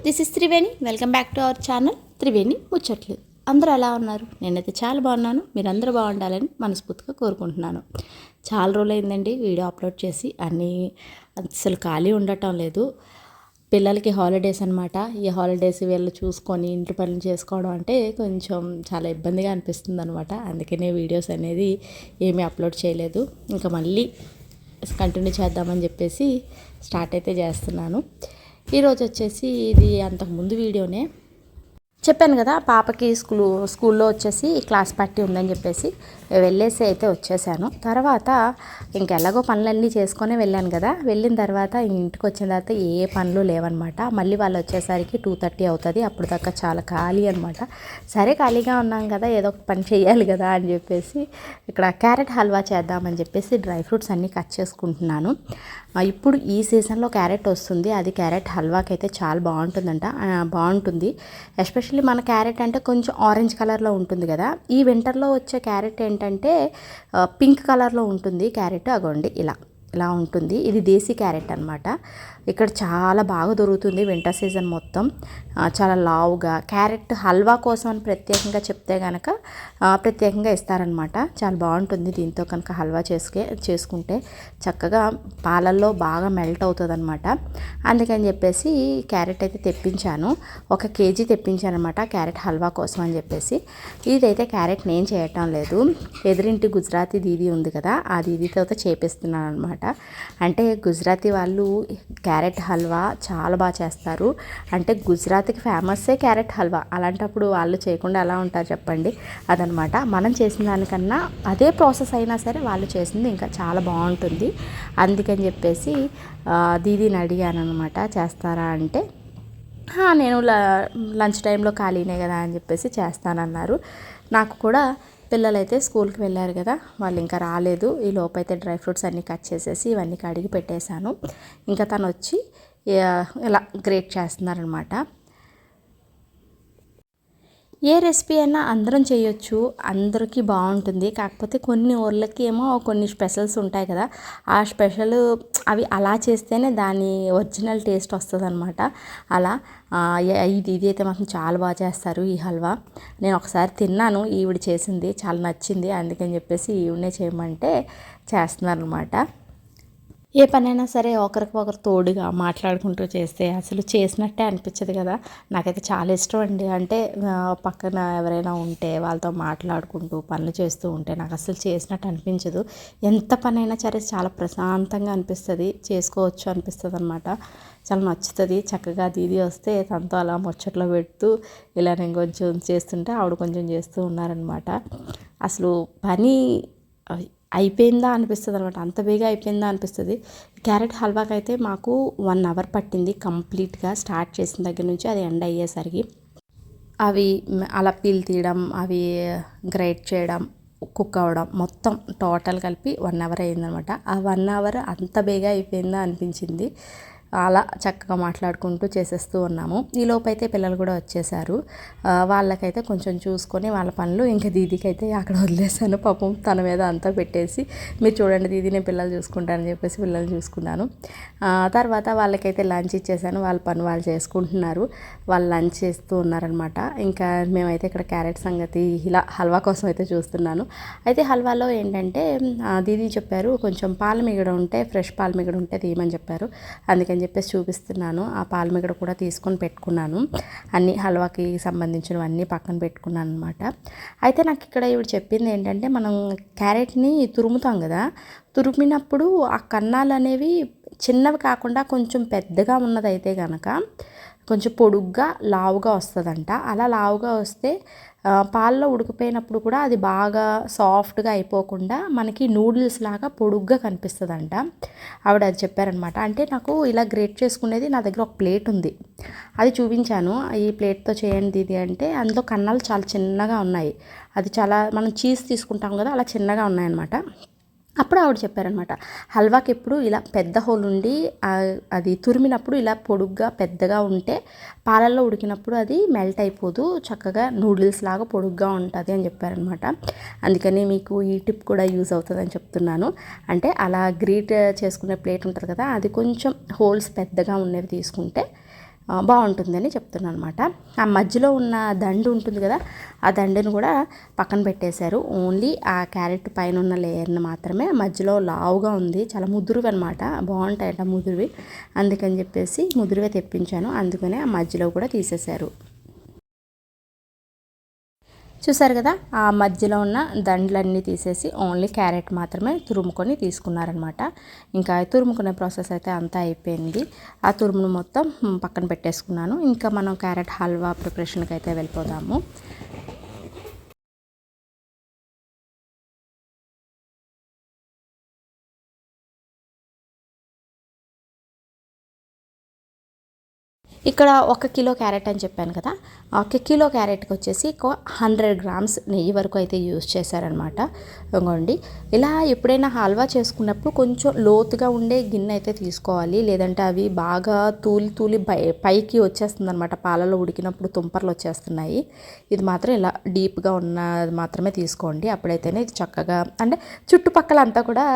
This is Triveni. Welcome back to our channel Triveni ముచ్చట్లు. అందరూ ఎలా ఉన్నారు? నేనైతే చాలా బాగున్నాను. మీరందరూ బాగుండాలని మనస్ఫూర్తిగా కోరుకుంటున్నాను. చాలా రోజులైందండి వీడియో అప్లోడ్ చేసి. అసలు ఖాళీ ఉండటం లేదు. పిల్లలకి హాలిడేస్ అనమాట. ఈ హాలిడేస్ వీళ్ళు చూసుకొని ఇంటి పనులు చేసుకోవడం అంటే కొంచెం చాలా ఇబ్బందిగా అనిపిస్తుంది అనమాట. అందుకనే వీడియోస్ అనేది ఏమీ అప్లోడ్ చేయలేదు. ఇంకా మళ్ళీ కంటిన్యూ చేద్దామని చెప్పేసి స్టార్ట్ అయితే చేస్తున్నాను. ఈరోజు వచ్చేసి ఇది అంతకుముందు వీడియోనే చెప్పాను కదా, పాపకి స్కూల్లో వచ్చేసి క్లాస్ పార్టీ ఉందని చెప్పేసి వెళ్ళేసి అయితే వచ్చేసాను. తర్వాత ఇంకెలాగో పనులన్నీ చేసుకొని వెళ్ళాను కదా. వెళ్ళిన తర్వాత ఇంటికి వచ్చిన తర్వాత ఏ పనులు లేవన్నమాట. మళ్ళీ వాళ్ళు వచ్చేసరికి 2:30 అవుతుంది. అప్పుడు దాకా చాలా ఖాళీ అనమాట. సరే ఖాళీగా ఉన్నాం కదా, ఏదో ఒక పని చేయాలి కదా అని చెప్పేసి ఇక్కడ క్యారెట్ హల్వా చేద్దామని చెప్పేసి డ్రై ఫ్రూట్స్ అన్నీ కట్ చేసుకుంటున్నాను. ఇప్పుడు ఈ సీజన్లో క్యారెట్ వస్తుంది. అది క్యారెట్ హల్వాకి అయితే చాలా బాగుంటుంది. ఎస్పెషల్లీ మన క్యారెట్ అంటే కొంచెం ఆరెంజ్ కలర్లో ఉంటుంది కదా. ఈ వింటర్లో వచ్చే క్యారెట్ ఏంటంటే పింక్ కలర్లో ఉంటుంది క్యారెట్. అగోండి ఇలా ఉంటుంది. ఇది దేశీ క్యారెట్ అనమాట. ఇక్కడ చాలా బాగా దొరుకుతుంది వింటర్ సీజన్ మొత్తం. చాలా లావుగా క్యారెట్ హల్వా కోసం అని ప్రత్యేకంగా చెప్తే కనుక ప్రత్యేకంగా ఇస్తారనమాట. చాలా బాగుంటుంది. దీంతో కనుక హల్వా చేసుకుంటే చక్కగా పాలల్లో బాగా మెల్ట్ అవుతుంది అనమాట. అందుకని చెప్పేసి క్యారెట్ అయితే తెప్పించాను. 1 కేజీ తెప్పించాను అనమాట క్యారెట్ హల్వా కోసం అని చెప్పేసి. ఇదైతే క్యారెట్ నేను చేయటం లేదు, ఎదురింటి గుజరాతీ దీదీ ఉంది కదా, ఆ దీదీతో చేపిస్తున్నాను అనమాట. అంటే గుజరాతీ వాళ్ళు క్యారెట్ హల్వా చాలా బాగా చేస్తారు. అంటే గుజరాత్కి ఫేమస్సే క్యారెట్ హల్వా. అలాంటప్పుడు వాళ్ళు చేయకుండా ఎలా ఉంటారు చెప్పండి. అదనమాట. మనం చేసిన దానికన్నా అదే ప్రాసెస్ అయినా సరే వాళ్ళు చేసింది ఇంకా చాలా బాగుంటుంది. అందుకని చెప్పేసి దీదీని అడిగాను అనమాట, చేస్తారా అంటే నేను లంచ్ టైంలో ఖాళీనే కదా అని చెప్పేసి చేస్తానన్నారు. నాకు కూడా పిల్లలైతే స్కూల్కి వెళ్ళారు కదా, వాళ్ళు ఇంకా రాలేదు. ఈ లోపైతే డ్రై ఫ్రూట్స్ అన్నీ కట్ చేసేసి ఇవన్నీ కడిగి పెట్టేశాను. ఇంకా తను వచ్చి ఇలా గ్రేట్ చేస్తున్నారనమాట. ఏ రెసిపీ అయినా అందరం చేయొచ్చు, అందరికీ బాగుంటుంది. కాకపోతే కొన్ని ఊర్లకి ఏమో కొన్ని స్పెషల్స్ ఉంటాయి కదా, ఆ స్పెషల్ అవి అలా చేస్తేనే దాని ఒరిజినల్ టేస్ట్ వస్తుంది అనమాట. అలా ఇది అయితే మాత్రం చాలా బాగా చేస్తారు ఈ హల్వా. నేను ఒకసారి తిన్నాను, ఈవిడ చేసింది చాలా నచ్చింది. అందుకని చెప్పేసి ఈవిడనే చేయమంటే చేస్తున్నారు అనమాట. ఏ పనైనా సరే ఒకరికొకరు తోడుగా మాట్లాడుకుంటూ చేస్తే అసలు చేసినట్టే అనిపించదు కదా. నాకైతే చాలా ఇష్టం అండి. అంటే పక్కన ఎవరైనా ఉంటే వాళ్ళతో మాట్లాడుకుంటూ పనులు చేస్తూ ఉంటే నాకు అసలు చేసినట్టు అనిపించదు. ఎంత పనైనా సరే చాలా ప్రశాంతంగా అనిపిస్తుంది, చేసుకోవచ్చు అనిపిస్తుంది అనమాట. చాలా నచ్చుతుంది. చక్కగా దీదీ వస్తే తనతో అలా ముచ్చట్లో పెడుతూ ఇలా నేను కొంచెం చేస్తుంటే ఆవిడ కొంచెం చేస్తూ ఉన్నారనమాట. అసలు పని అయిపోయిందా అనిపిస్తుంది అనమాట. అంత బేగా అయిపోయిందా అనిపిస్తుంది. క్యారెట్ హల్వాకి అయితే మాకు 1 అవర్ పట్టింది కంప్లీట్గా, స్టార్ట్ చేసిన దగ్గర నుంచి అది ఎండ్ అయ్యేసరికి. అవి అలా పీల్ తీయడం, అవి గ్రైట్ చేయడం, కుక్ అవ్వడం మొత్తం టోటల్ కలిపి 1 అవర్ అయిందనమాట. ఆ 1 అవర్ అంత బేగా అయిపోయిందా అనిపించింది. అలా చక్కగా మాట్లాడుకుంటూ చేసేస్తూ ఉన్నాము. ఈ లోపైతే పిల్లలు కూడా వచ్చేసారు. వాళ్ళకైతే కొంచెం చూసుకొని వాళ్ళ పనులు ఇంకా దీదీకి అయితే అక్కడ వదిలేసాను. పాపం తన మీద అంతా పెట్టేసి మీరు చూడండి దీదీ నేను పిల్లలు చూసుకుంటానని చెప్పేసి పిల్లలు చూసుకున్నాను. తర్వాత వాళ్ళకైతే లంచ్ ఇచ్చేసాను. వాళ్ళ పని వాళ్ళు చేసుకుంటున్నారు. వాళ్ళు లంచ్ చేస్తూ ఉన్నారనమాట. ఇంకా మేమైతే ఇక్కడ క్యారెట్ సంగతి ఇలా హల్వా కోసం అయితే చూస్తున్నాను. అయితే హల్వాలో ఏంటంటే దీదీ చెప్పారు కొంచెం పాలమీగడ ఉంటే, ఫ్రెష్ పాలమీగడ ఉంటే తీయమని చెప్పారు. అందుకని చెప్పేసి చూపిస్తున్నాను. ఆ పాలమీగడ కూడా తీసుకొని పెట్టుకున్నాను. అన్ని హల్వాకి సంబంధించినవన్నీ పక్కన పెట్టుకున్నాను అనమాట. అయితే నాకు ఇక్కడ ఇవిడ చెప్పింది ఏంటంటే, మనం క్యారెట్ని తురుముతాం కదా, తురిమినప్పుడు ఆ కన్నాలు అనేవి చిన్నవి కాకుండా కొంచెం పెద్దగా ఉన్నదైతే కనుక కొంచెం పొడుగ్గా లావుగా వస్తుందంట. అలా లావుగా వస్తే పాలలో ఉడికిపోయినప్పుడు కూడా అది బాగా సాఫ్ట్గా అయిపోకుండా మనకి నూడిల్స్ లాగా పొడుగ్గా కనిపిస్తుందంట. ఆవిడ అది చెప్పారనమాట. అంటే నాకు ఇలా గ్రేట్ చేసుకునేది నా దగ్గర ఒక ప్లేట్ ఉంది, అది చూపించాను. ఈ ప్లేట్తో చేయండి దీది అంటే అందులో కన్నాలు చాలా చిన్నగా ఉన్నాయి. అది చాలా మనం చీజ్ తీసుకుంటాం కదా, అలా చిన్నగా ఉన్నాయన్నమాట. అప్పుడు ఆవిడ చెప్పారనమాట, హల్వాకి ఎప్పుడు ఇలా పెద్ద హోల్ ఉండి అది తురిమినప్పుడు ఇలా పొడుగ్గా పెద్దగా ఉంటే పాలల్లో ఉడికినప్పుడు అది మెల్ట్ అయిపోదు, చక్కగా నూడిల్స్ లాగా పొడుగ్గా ఉంటుంది అని చెప్పారనమాట. అందుకని మీకు ఈ టిప్ కూడా యూజ్ అవుతుందని చెప్తున్నాను. అంటే అలా గ్రీట్ చేసుకునే ప్లేట్ ఉంటుంది కదా, అది కొంచెం హోల్స్ పెద్దగా ఉన్నవి తీసుకుంటే బాగుంటుందని చెప్తున్నాను అనమాట. ఆ మధ్యలో ఉన్న దండు ఉంటుంది కదా, ఆ దండును కూడా పక్కన పెట్టేశారు. ఓన్లీ ఆ క్యారెట్ పైన ఉన్న లేయర్ని మాత్రమే, మధ్యలో లావుగా ఉంది, చాలా ముదురువి అనమాట, బాగుంటాయట ముదురువి, అందుకని చెప్పేసి ముదురువే తెప్పించాను, అందుకనే ఆ మధ్యలో కూడా తీసేశారు. చూసారు కదా, ఆ మధ్యలో ఉన్న దండ్లన్నీ తీసేసి ఓన్లీ క్యారెట్ మాత్రమే తురుముకొని తీసుకున్నారనమాట. ఇంకా తురుముకునే ప్రాసెస్ అయితే అంతా అయిపోయింది. ఆ తురుమును మొత్తం పక్కన పెట్టేసుకున్నాను. ఇంకా మనం క్యారెట్ హల్వా ప్రిపరేషన్కి అయితే వెళ్ళిపోదాము. ఇక్కడ 1 కిలో క్యారెట్ అని చెప్పాను కదా, 1 కిలో క్యారెట్కి వచ్చేసి 100 గ్రామ్స్ నెయ్యి వరకు అయితే యూజ్ చేశారనమాట. ఇంకోండి, ఇలా ఎప్పుడైనా హల్వా చేసుకున్నప్పుడు కొంచెం లోతుగా ఉండే గిన్నె అయితే తీసుకోవాలి, లేదంటే అవి బాగా తూలి తూలి పైకి వచ్చేస్తుంది అనమాట, పాలలో ఉడికినప్పుడు తుంపర్లు వచ్చేస్తున్నాయి. ఇది మాత్రం ఇలా డీప్గా ఉన్నది మాత్రమే తీసుకోండి, అప్పుడైతేనే ఇది చక్కగా, అంటే చుట్టుపక్కల అంతా కూడా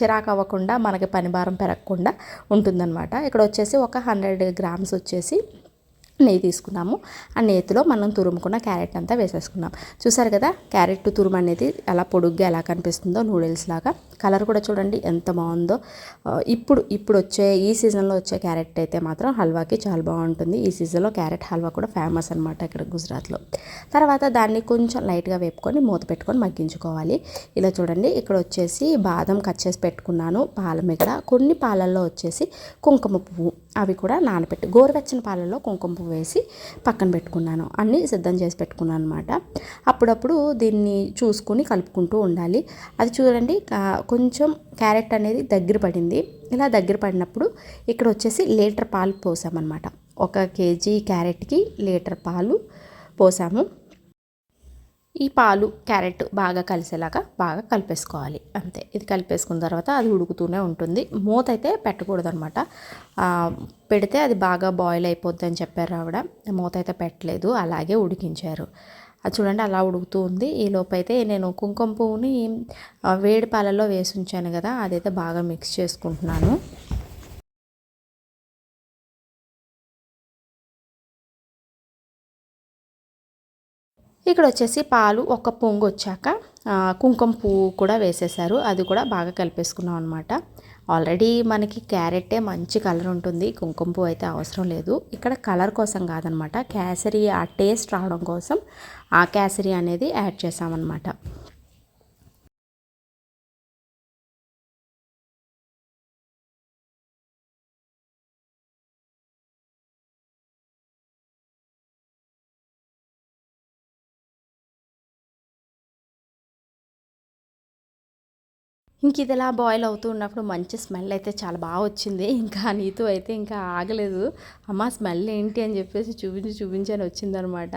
చిరాకు అవ్వకుండా, మనకి పని భారం పెరగకుండా ఉంటుందన్నమాట. ఇక్కడ వచ్చేసి ఒక 100 గ్రామ్స్ వచ్చేసి నెయ్యి తీసుకున్నాము. ఆ నెయ్యిలో మనం తురుముకున్న క్యారెట్ అంతా వేసేసుకున్నాం. చూసారు కదా, క్యారెట్ తురుము అనేది ఎలా పొడుగ్గా ఎలా కనిపిస్తుందో, నూడిల్స్ లాగా. కలర్ కూడా చూడండి ఎంత బాగుందో. ఇప్పుడు వచ్చే ఈ సీజన్లో వచ్చే క్యారెట్ అయితే మాత్రం హల్వాకి చాలా బాగుంటుంది. ఈ సీజన్లో క్యారెట్ హల్వా కూడా ఫేమస్ అనమాట ఇక్కడ గుజరాత్లో. తర్వాత దాన్ని కొంచెం లైట్గా వేపుకొని మూత పెట్టుకొని మగ్గించుకోవాలి. ఇలా చూడండి, ఇక్కడ వచ్చేసి బాదం కట్ చేసి పెట్టుకున్నాను, పాల మిగడ, కొన్ని పాలల్లో వచ్చేసి కుంకుమ పువ్వు, అవి కూడా నానబెట్టి గోరువెచ్చని పాలల్లో కుంకుమ పువ్వు వేసి పక్కన పెట్టుకున్నాను. అన్నీ సిద్ధం చేసి పెట్టుకున్నాను అనమాట. అప్పుడప్పుడు దీన్ని చూసుకొని కలుపుకుంటూ ఉండాలి. అది చూడండి, కొంచెం క్యారెట్ అనేది దగ్గర పడింది. ఇలా దగ్గర పడినప్పుడు ఇక్కడ వచ్చేసి లీటర్ పాలు పోసామన్నమాట. 1 కేజీ క్యారెట్కి లీటర్ పాలు పోసాము. ఈ పాలు క్యారెట్ బాగా కలిసేలాగా బాగా కలిపేసుకోవాలి, అంతే. ఇది కలిపేసుకున్న తర్వాత అది ఉడుకుతూనే ఉంటుంది. మూత అయితే పెట్టకూడదు అనమాట, పెడితే అది బాగా బాయిల్ అయిపోద్ది అని చెప్పారు ఆవిడ. మూత అయితే పెట్టలేదు, అలాగే ఉడికించారు. అది చూడండి అలా ఉడుకుతూ ఉంది. ఈ లోపైతే నేను కుంకుమ పువ్వుని వేడి పాలల్లో వేసి ఉంచాను కదా, అదైతే బాగా మిక్స్ చేసుకుంటున్నాను. ఇక్కడ వచ్చేసి పాలు ఒక పొంగు వచ్చాక కుంకుమ పువ్వు కూడా వేసేసారు, అది కూడా బాగా కలిపేసుకున్నాం అనమాట. ఆల్రెడీ మనకి క్యారెటే మంచి కలర్ ఉంటుంది, కుంకుమ పువ్వు అయితే అవసరం లేదు. ఇక్కడ కలర్ కోసం కాదనమాట, కేసరి ఆ టేస్ట్ రావడం కోసం ఆ కేసరి అనేది యాడ్ చేసామన్నమాట. ఇంక ఇది ఇలా బాయిల్ అవుతూ ఉన్నప్పుడు మంచి స్మెల్ అయితే చాలా బాగా వచ్చింది. ఇంకా నీతో అయితే ఇంకా ఆగలేదు, అమ్మ స్మెల్ ఏంటి అని చెప్పేసి చూపించని వచ్చిందనమాట.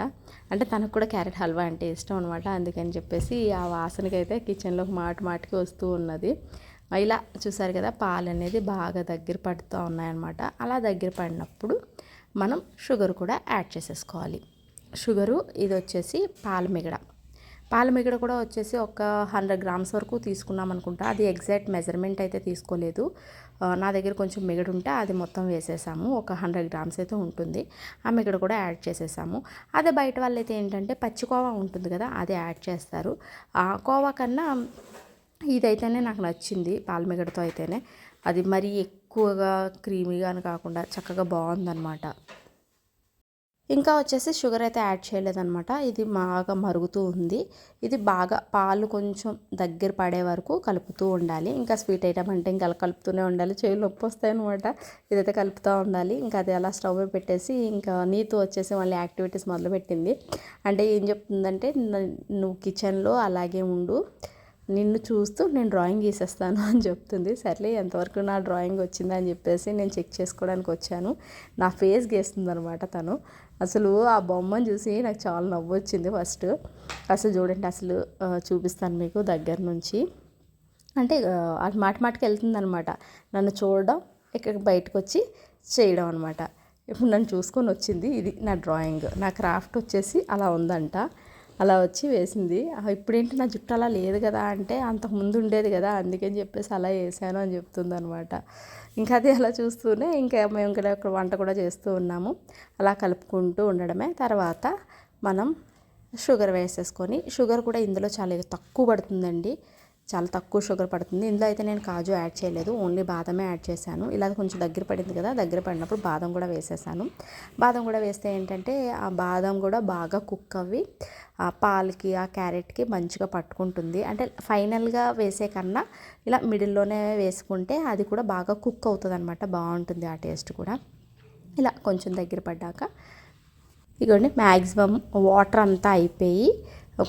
అంటే తనకు కూడా క్యారెట్ హల్వా అంటే ఇష్టం అనమాట, అందుకని చెప్పేసి ఆ వాసనకైతే కిచెన్లోకి మాటికి వస్తూ ఉన్నది. ఇలా చూసారు కదా, పాలు అనేది బాగా దగ్గర పడుతూ ఉన్నాయన్నమాట. అలా దగ్గర పడినప్పుడు మనం షుగర్ కూడా యాడ్ చేసేసుకోవాలి. షుగరు ఇది వచ్చేసి పాల మిగడ కూడా వచ్చేసి ఒక 100 గ్రామ్స్ వరకు తీసుకున్నాం అనుకుంటా, అది ఎగ్జాక్ట్ మెజర్మెంట్ అయితే తీసుకోలేదు. నా దగ్గర కొంచెం మిగడ ఉంటే అది మొత్తం వేసేసాము, ఒక 100 గ్రామ్స్ అయితే ఉంటుంది. ఆ మిగడ కూడా యాడ్ చేసేసాము. అదే బయట వాళ్ళైతే ఏంటంటే పచ్చికోవా ఉంటుంది కదా, అది యాడ్ చేస్తారు. ఆ కోవా కన్నా ఇదైతేనే నాకు నచ్చింది, పాల మిగడతో అయితేనే. అది మరీ ఎక్కువగా క్రీమీగాని కాకుండా చక్కగా బాగుందన్నమాట. ఇంకా వచ్చేసి షుగర్ అయితే యాడ్ చేయలేదన్నమాట, ఇది బాగా మరుగుతూ ఉంది. ఇది బాగా పాలు కొంచెం దగ్గర పడే వరకు కలుపుతూ ఉండాలి. ఇంకా స్వీట్ ఐటమ్ అంటే ఇంకా అలా కలుపుతూనే ఉండాలి, చెవులు నొప్పి వస్తాయి అనమాట. ఇదైతే కలుపుతూ ఉండాలి. ఇంకా అది అలా స్టవ్ మీద పెట్టేసి ఇంకా నీతో వచ్చేసి మళ్ళీ యాక్టివిటీస్ మొదలుపెట్టింది. అంటే ఏం చెప్తుందంటే, నువ్వు కిచెన్లో అలాగే ఉండు, నిన్ను చూస్తూ నేను డ్రాయింగ్ గీసేస్తాను అని చెప్తుంది. సర్లే, ఎంతవరకు నా డ్రాయింగ్ వచ్చిందని చెప్పేసి నేను చెక్ చేసుకోవడానికి వచ్చాను. నా ఫేస్ గీస్తుంది అనమాట తను. అసలు ఆ బొమ్మను చూసి నాకు చాలా నవ్వు వచ్చింది ఫస్ట్. అసలు చూడండి, అసలు చూపిస్తాను మీకు దగ్గర నుంచి. అంటే అది మాటికి వెళ్తుంది అనమాట, నన్ను చూడడం, ఇక్కడ బయటకు వచ్చి చేయడం అనమాట. ఇప్పుడు నన్ను చూసుకొని వచ్చింది. ఇది నా డ్రాయింగ్, నా క్రాఫ్ట్ వచ్చేసి అలా ఉందంట. అలా వచ్చి వేసింది. ఇప్పుడేంటి నా జుట్టు అలా లేదు కదా అంటే, అంతకుముందు ఉండేది కదా అందుకని చెప్పేసి అలా వేసాను అని చెప్తుందనమాట. ఇంకా అది అలా చూస్తూనే ఇంకా మేము ఇక్కడ వంట కూడా చేస్తూ ఉన్నాము. అలా కలుపుకుంటూ ఉండడమే. తర్వాత మనం షుగర్ వేసేసుకొని, షుగర్ కూడా ఇందులో చాలా తక్కువ పడుతుందండి, చాలా తక్కువ షుగర్ పడుతుంది. ఇందులో అయితే నేను కాజు యాడ్ చేయలేదు, ఓన్లీ బాదమే యాడ్ చేశాను. ఇలా కొంచెం దగ్గర పడింది కదా, దగ్గర పడినప్పుడు బాదం కూడా వేసేసాను. బాదం కూడా వేస్తే ఏంటంటే ఆ బాదం కూడా బాగా కుక్ అవ్వి ఆ పాలకి ఆ క్యారెట్కి మంచిగా పట్టుకుంటుంది. అంటే ఫైనల్గా వేసే కన్నా ఇలా మిడిల్లోనే వేసుకుంటే అది కూడా బాగా కుక్ అవుతుంది అనమాట, బాగుంటుంది ఆ టేస్ట్ కూడా. ఇలా కొంచెం దగ్గర పడ్డాక ఇదిగోండి మ్యాక్సిమం వాటర్ అంతా అయిపోయి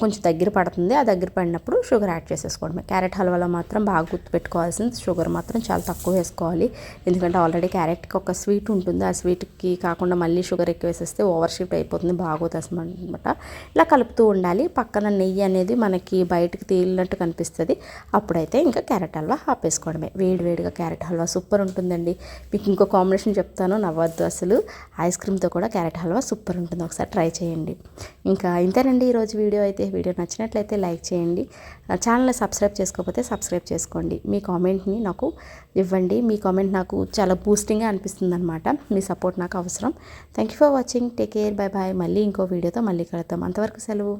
కొంచెం దగ్గర పడుతుంది. ఆ దగ్గర పడినప్పుడు షుగర్ యాడ్ చేసేసుకోవడమే. క్యారెట్ హల్వాలో మాత్రం బాగా గుర్తుపెట్టుకోవాల్సింది షుగర్ మాత్రం చాలా తక్కువ వేసుకోవాలి. ఎందుకంటే ఆల్రెడీ క్యారెట్కి ఒక స్వీట్ ఉంటుంది, ఆ స్వీట్కి కాకుండా మళ్ళీ షుగర్ ఎక్కువ వేసేస్తే ఓవర్ షీట్ అయిపోతుంది, బాగోతుంది అనమాట. ఇలా కలుపుతూ ఉండాలి. పక్కన నెయ్యి అనేది మనకి బయటకు తేలినట్టు కనిపిస్తుంది, అప్పుడైతే ఇంకా క్యారెట్ హల్వా ఆపేసుకోవడమే. వేడివేడిగా క్యారెట్ హల్వా సూపర్ ఉంటుందండి. మీకు ఇంకో కాంబినేషన్ చెప్తాను, నవ్వద్దు అసలు. ఐస్ క్రీమ్తో కూడా క్యారెట్ హల్వా సూపర్ ఉంటుంది, ఒకసారి ట్రై చేయండి. ఇంకా ఇంతేనండి ఈరోజు వీడియో అయితే. వీడియో నచ్చినట్లయితే లైక్ చేయండి, ఛానల్ని సబ్స్క్రైబ్ చేసుకోకపోతే సబ్స్క్రైబ్ చేసుకోండి. మీ కామెంట్ని నాకు ఇవ్వండి, మీ కామెంట్ నాకు చాలా బూస్టింగ్గా అనిపిస్తుంది అనమాట. మీ సపోర్ట్ నాకు అవసరం. Thank you for watching, take care, bye bye. మళ్ళీ ఇంకో వీడియోతో మళ్ళీ కలుద్దాం, అంతవరకు సెలవు.